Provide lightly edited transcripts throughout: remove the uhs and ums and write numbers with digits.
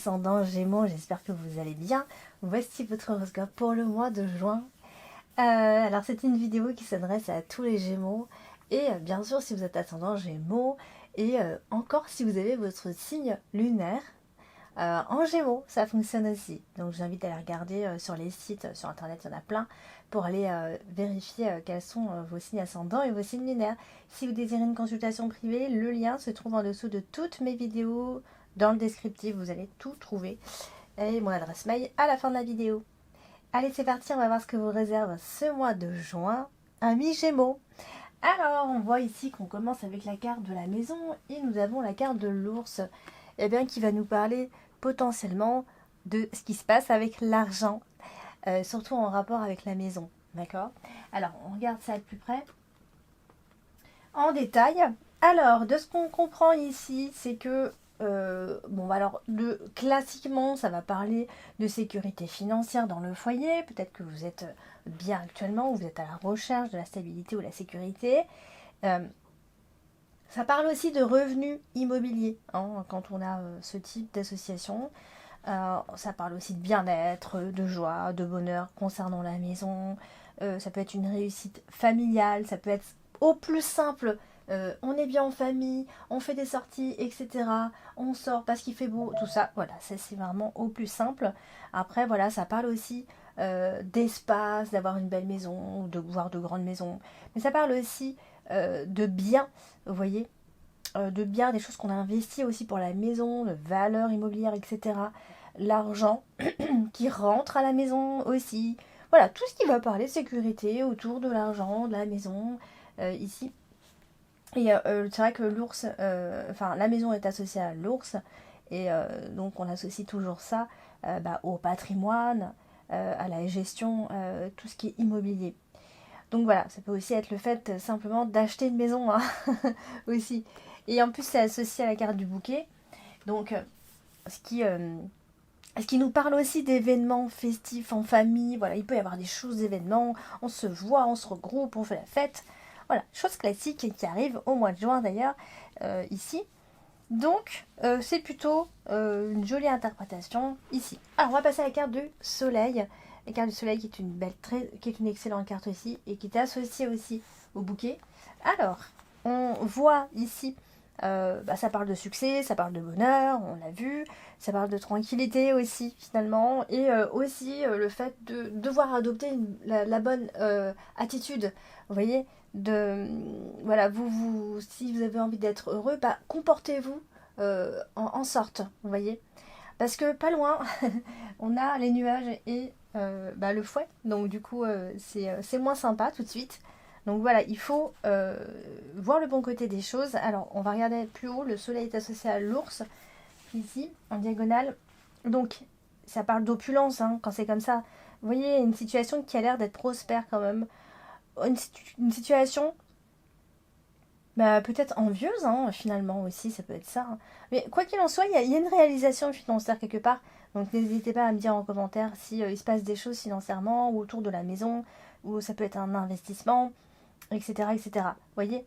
ascendant Gémeaux, j'espère que vous allez bien. Voici votre horoscope pour le mois de juin. Alors c'est une vidéo qui s'adresse à tous les Gémeaux et bien sûr si vous êtes ascendant Gémeaux et encore si vous avez votre signe lunaire en Gémeaux, ça fonctionne aussi. Donc j'invite à aller regarder sur les sites, sur internet il y en a plein, pour aller vérifier quels sont vos signes ascendants et vos signes lunaires. Si vous désirez une consultation privée, le lien se trouve en dessous de toutes mes vidéos. Dans le descriptif, vous allez tout trouver. Et mon adresse mail à la fin de la vidéo. Allez, c'est parti, on va voir ce que vous réserve ce mois de juin. Amis Gémeaux. Alors, on voit ici qu'on commence avec la carte de la maison et nous avons la carte de l'ours, qui va nous parler potentiellement de ce qui se passe avec l'argent, surtout en rapport avec la maison. D'accord? Alors, on regarde ça de plus près, en détail. Alors, de ce qu'on comprend ici, c'est que classiquement, ça va parler de sécurité financière dans le foyer. Peut-être que vous êtes bien actuellement, ou vous êtes à la recherche de la stabilité ou la sécurité. Ça parle aussi de revenus immobiliers, hein, quand on a ce type d'association. Ça parle aussi de bien-être, de joie, de bonheur concernant la maison. Ça peut être une réussite familiale, ça peut être au plus simple. On est bien en famille, on fait des sorties, etc. On sort parce qu'il fait beau, tout ça. Voilà, ça c'est vraiment au plus simple. Après, voilà, ça parle aussi d'espace, d'avoir une belle maison, de voir de grandes maisons. Mais ça parle aussi de biens, vous voyez, de biens, des choses qu'on a investies aussi pour la maison, de valeurs immobilières, etc. L'argent qui rentre à la maison aussi. Voilà, tout ce qui va parler sécurité autour de l'argent, de la maison, ici. Et c'est vrai que l'ours, la maison est associée à l'ours, et donc on associe toujours ça au patrimoine, à la gestion, tout ce qui est immobilier. Donc voilà, ça peut aussi être le fait simplement d'acheter une maison, hein, aussi. Et en plus, c'est associé à la carte du bouquet. Donc, ce qui nous parle aussi d'événements festifs en famille. Voilà, il peut y avoir des choses, d'événements. On se voit, on se regroupe, on fait la fête. Voilà, chose classique qui arrive au mois de juin d'ailleurs, ici. Donc, c'est plutôt une jolie interprétation ici. Alors, on va passer à la carte du soleil. La carte du soleil qui est qui est une excellente carte aussi et qui est associée aussi au bouquet. Alors, on voit ici, ça parle de succès, ça parle de bonheur, on l'a vu, ça parle de tranquillité aussi finalement, et aussi le fait de devoir adopter la bonne attitude, vous voyez, voilà, si vous avez envie d'être heureux, comportez-vous en sorte, vous voyez, parce que pas loin, on a les nuages et le fouet, donc du coup c'est moins sympa tout de suite. Donc voilà, il faut voir le bon côté des choses. Alors on va regarder plus haut, le soleil est associé à l'ours, ici, en diagonale. Donc ça parle d'opulence, hein, quand c'est comme ça. Vous voyez, une situation qui a l'air d'être prospère quand même. Une situation peut-être envieuse, hein, finalement aussi, ça peut être ça, hein. Mais quoi qu'il en soit, il y a une réalisation financière quelque part. Donc n'hésitez pas à me dire en commentaire si il se passe des choses financièrement ou autour de la maison, ou ça peut être un investissement, etc. etc. Vous voyez.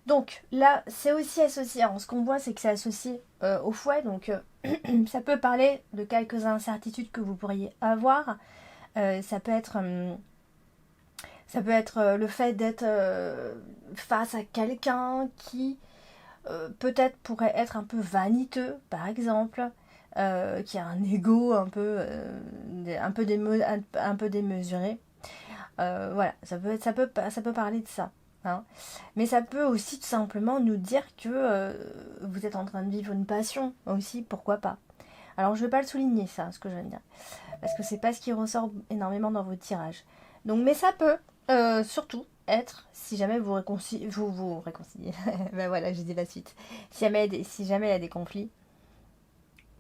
Donc là, c'est aussi associé. Alors, ce qu'on voit, c'est que c'est associé au fouet. Donc ça peut parler de quelques incertitudes que vous pourriez avoir. Ça peut être... le fait d'être face à quelqu'un qui peut-être pourrait être un peu vaniteux, par exemple, qui a un ego un peu démesuré. Voilà, ça peut parler de ça, hein. Mais ça peut aussi tout simplement nous dire que vous êtes en train de vivre une passion aussi, pourquoi pas. Alors je ne vais pas le souligner ça, ce que je viens de dire, parce que c'est pas ce qui ressort énormément dans vos tirages. Donc, mais ça peut surtout être, si jamais vous réconciliez, ben voilà, j'ai dit la suite. Si jamais il y a des conflits,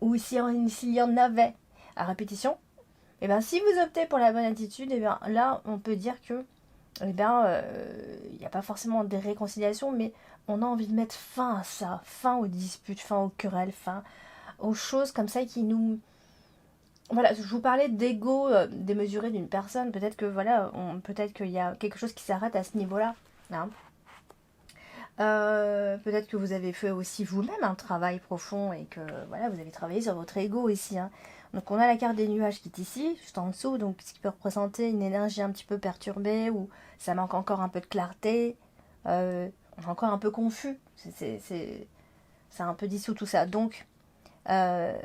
ou s'il y en avait à répétition, et ben si vous optez pour la bonne attitude, et bien là on peut dire que il n'y a pas forcément des réconciliations, mais on a envie de mettre fin à ça, fin aux disputes, fin aux querelles, fin aux choses comme ça qui nous... Voilà, je vous parlais d'ego démesuré d'une personne, peut-être que voilà, peut-être qu'il y a quelque chose qui s'arrête à ce niveau-là, hein. Peut-être que vous avez fait aussi vous-même un travail profond et que voilà, vous avez travaillé sur votre ego ici. Hein. Donc on a la carte des nuages qui est ici, juste en dessous, donc ce qui peut représenter une énergie un petit peu perturbée ou ça manque encore un peu de clarté, on est encore un peu confus, c'est un peu dissous tout ça. Donc euh,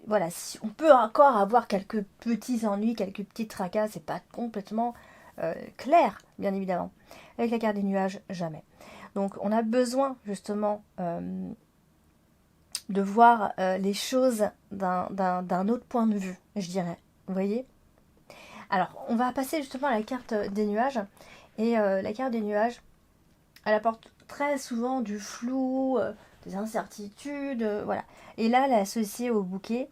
voilà, si on peut encore avoir quelques petits ennuis, quelques petits tracas, c'est pas complètement clair, bien évidemment. Avec la carte des nuages, jamais. Donc on a besoin justement de voir les choses d'un autre point de vue, je dirais. Vous voyez? Alors, on va passer justement à la carte des nuages. Et la carte des nuages, elle apporte très souvent du flou, des incertitudes, voilà. Et là, elle est associée au bouquet.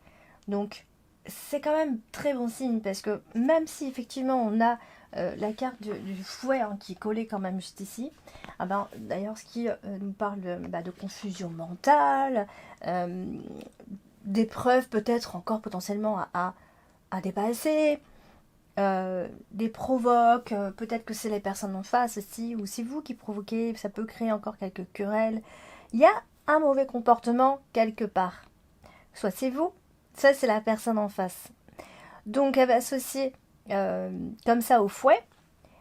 Donc, c'est quand même très bon signe parce que même si effectivement on a la carte du fouet hein, qui est collée quand même juste ici, ah ben, d'ailleurs ce qui nous parle de confusion mentale, euh, d'épreuves peut-être encore potentiellement à dépasser, des provoques, peut-être que c'est les personnes en face aussi, ou c'est vous qui provoquez, ça peut créer encore quelques querelles. Il y a un mauvais comportement quelque part. Soit c'est vous, soit c'est la personne en face. Donc elle va associer comme ça au fouet,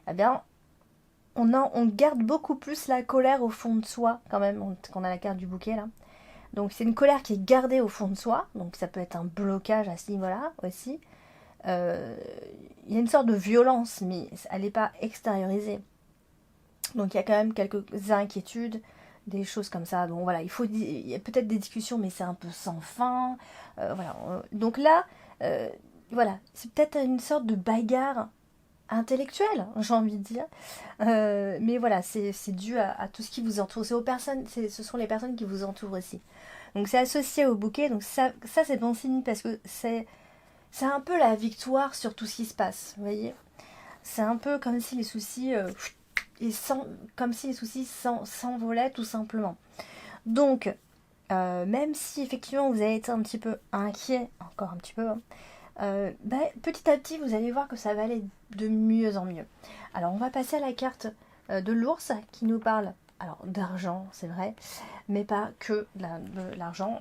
eh bien on garde beaucoup plus la colère au fond de soi quand même, quand on a la carte du bouquet là. Donc c'est une colère qui est gardée au fond de soi, donc ça peut être un blocage à ce niveau-là aussi. Il y a une sorte de violence, mais elle n'est pas extériorisée. Donc il y a quand même quelques inquiétudes, des choses comme ça. Bon voilà, il y a peut-être des discussions, mais c'est un peu sans fin. Voilà. Donc là, euh, voilà, c'est peut-être une sorte de bagarre intellectuelle, j'ai envie de dire. Mais voilà, c'est dû à tout ce qui vous entoure. Ce sont les personnes qui vous entourent aussi. Donc c'est associé au bouquet. Donc ça c'est bon signe parce que c'est un peu la victoire sur tout ce qui se passe. Vous voyez, c'est un peu comme si les soucis comme si les soucis s'envolaient tout simplement. Donc, même si effectivement vous avez été un petit peu inquiet, encore un petit peu, hein, petit à petit vous allez voir que ça va aller de mieux en mieux. Alors on va passer à la carte de l'ours qui nous parle alors d'argent, c'est vrai, mais pas que de l'argent.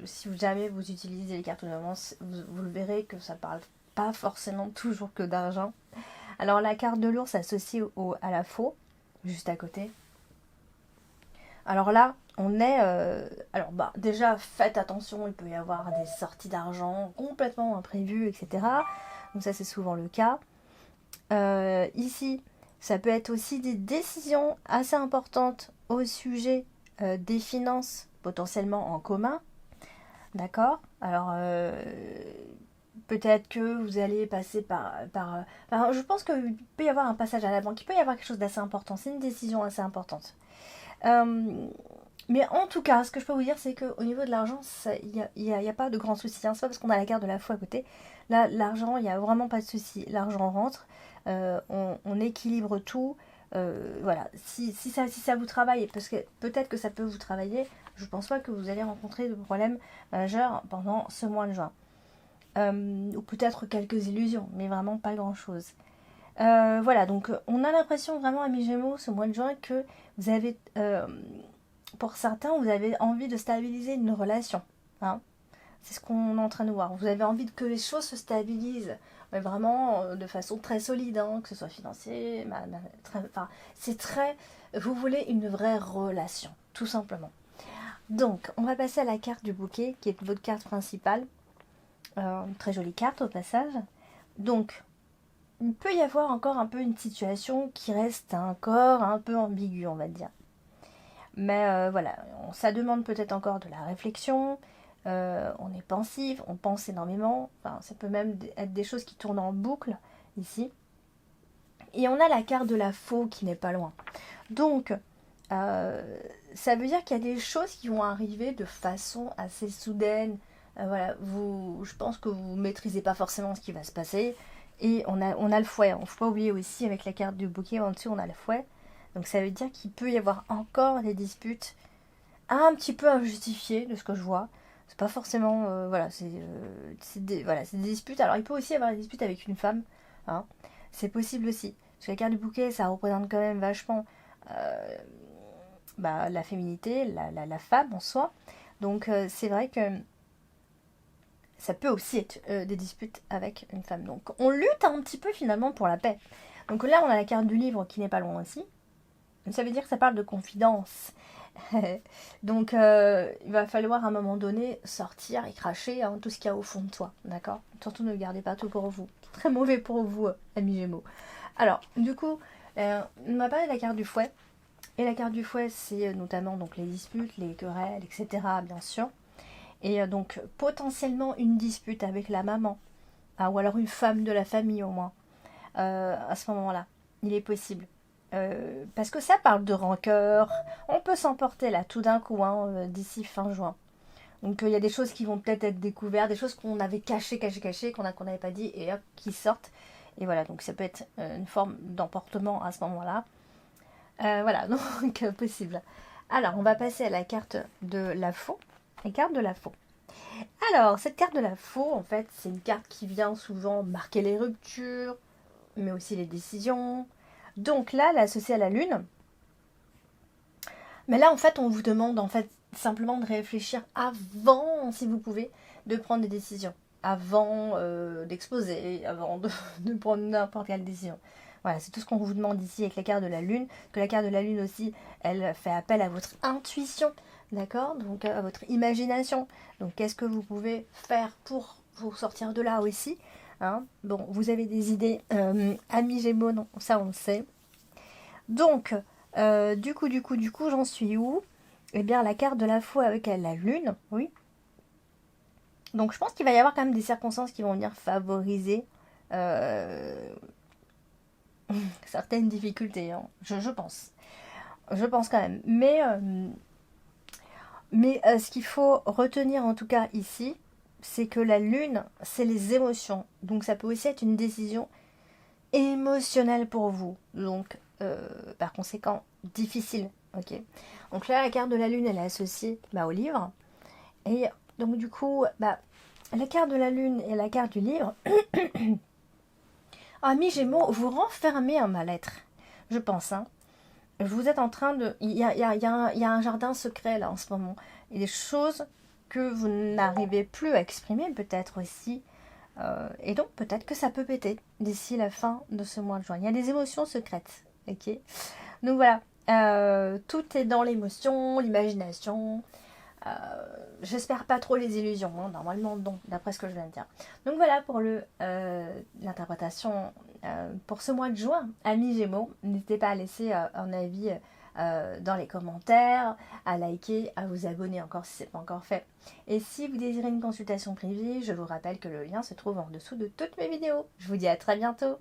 Si jamais vous utilisez les cartes de moment, vous le verrez que ça parle pas forcément toujours que d'argent. Alors la carte de l'ours associée à la faux, juste à côté. Alors là, on est... alors bah déjà, faites attention, il peut y avoir des sorties d'argent complètement imprévues, etc. Donc ça, c'est souvent le cas. Ici, ça peut être aussi des décisions assez importantes au sujet des finances potentiellement en commun. D'accord? Alors, peut-être que vous allez passer je pense qu'il peut y avoir un passage à la banque, il peut y avoir quelque chose d'assez important, c'est une décision assez importante. Euh, mais en tout cas, ce que je peux vous dire, c'est qu'au niveau de l'argent, il n'y a pas de grand souci. Hein. C'est pas parce qu'on a la carte de la foi à côté. Là, l'argent, il n'y a vraiment pas de souci. L'argent rentre, on équilibre tout. Voilà, si ça vous travaille, parce que peut-être que ça peut vous travailler, je pense pas que vous allez rencontrer de problèmes majeurs pendant ce mois de juin. Ou peut-être quelques illusions, mais vraiment pas grand-chose. Voilà, donc on a l'impression vraiment, amis Gémeaux, ce mois de juin, que vous avez, pour certains, vous avez envie de stabiliser une relation. Hein. C'est ce qu'on est en train de voir. Vous avez envie que les choses se stabilisent, mais vraiment de façon très solide, hein, que ce soit financier, c'est très... Vous voulez une vraie relation, tout simplement. Donc, on va passer à la carte du bouquet, qui est votre carte principale. Une très jolie carte au passage. Donc, il peut y avoir encore un peu une situation qui reste encore un peu ambiguë, on va dire. Mais voilà, ça demande peut-être encore de la réflexion, on est pensif, on pense énormément, enfin, ça peut même être des choses qui tournent en boucle ici. Et on a la carte de la faux qui n'est pas loin. Donc, ça veut dire qu'il y a des choses qui vont arriver de façon assez soudaine. Voilà, je pense que vous ne maîtrisez pas forcément ce qui va se passer. Et on a le fouet. Il ne faut pas oublier aussi, avec la carte du bouquet en dessous, on a le fouet. Donc ça veut dire qu'il peut y avoir encore des disputes un petit peu injustifiées de ce que je vois. C'est pas forcément... voilà, c'est des disputes. Alors il peut aussi y avoir des disputes avec une femme. Hein. C'est possible aussi. Parce que la carte du bouquet, ça représente quand même vachement la féminité, la femme en soi. Donc c'est vrai que ça peut aussi être des disputes avec une femme. Donc on lutte un petit peu finalement pour la paix. Donc là on a la carte du livre qui n'est pas loin aussi. Ça veut dire que ça parle de confidence. Donc il va falloir à un moment donné sortir et cracher tout ce qu'il y a au fond de toi. D'accord? Surtout ne gardez pas tout pour vous. C'est très mauvais pour vous, amis Gémeaux. Alors du coup, on m'a parlé de la carte du fouet. Et la carte du fouet, c'est notamment donc les disputes, les querelles, etc. bien sûr. Et donc potentiellement une dispute avec la maman, ou alors une femme de la famille au moins, à ce moment-là. Il est possible. Parce que ça parle de rancœur. On peut s'emporter là tout d'un coup, d'ici fin juin. Donc il y a des choses qui vont peut-être être découvertes, des choses qu'on avait cachées, qu'on n'avait pas dit, et hop, qui sortent. Et voilà, donc ça peut être une forme d'emportement à ce moment-là. Voilà, donc possible. Alors, on va passer à la carte de la faux. La carte de la faux. Alors, cette carte de la faux, en fait, c'est une carte qui vient souvent marquer les ruptures, mais aussi les décisions. Donc là, l'associer à la lune. Mais là, en fait, on vous demande en fait simplement de réfléchir avant, si vous pouvez, de prendre des décisions. Avant d'exposer, avant de prendre n'importe quelle décision. Voilà, c'est tout ce qu'on vous demande ici avec la carte de la lune. Que la carte de la lune aussi, elle fait appel à votre intuition, d'accord? Donc à votre imagination. Donc qu'est-ce que vous pouvez faire pour vous sortir de là aussi, hein? Bon, vous avez des idées, amis Gémeaux, non, ça on le sait. Donc, du coup, j'en suis où? Eh bien, la carte de la foi avec la lune, oui. Donc, je pense qu'il va y avoir quand même des circonstances qui vont venir favoriser certaines difficultés, hein. Je pense. Je pense quand même. Mais ce qu'il faut retenir en tout cas ici, c'est que la lune, c'est les émotions. Donc, ça peut aussi être une décision émotionnelle pour vous. Donc, par conséquent, difficile. Ok. Donc là, la carte de la lune, elle est associée au livre. Et donc, du coup, la carte de la lune et la carte du livre, amis Gémeaux, vous renfermez un mal-être, je pense. Hein. Vous êtes en train de... Il y a un jardin secret là en ce moment. Il y a des choses que vous n'arrivez plus à exprimer peut-être aussi. Et donc peut-être que ça peut péter d'ici la fin de ce mois de juin. Il y a des émotions secrètes. Ok. Donc voilà. Tout est dans l'émotion, l'imagination. J'espère pas trop les illusions, hein. Normalement non, d'après ce que je viens de dire. Donc voilà pour l'interprétation pour ce mois de juin. Amis Gémeaux, n'hésitez pas à laisser un avis dans les commentaires, à liker, à vous abonner encore si ce n'est pas encore fait. Et si vous désirez une consultation privée, je vous rappelle que le lien se trouve en dessous de toutes mes vidéos. Je vous dis à très bientôt.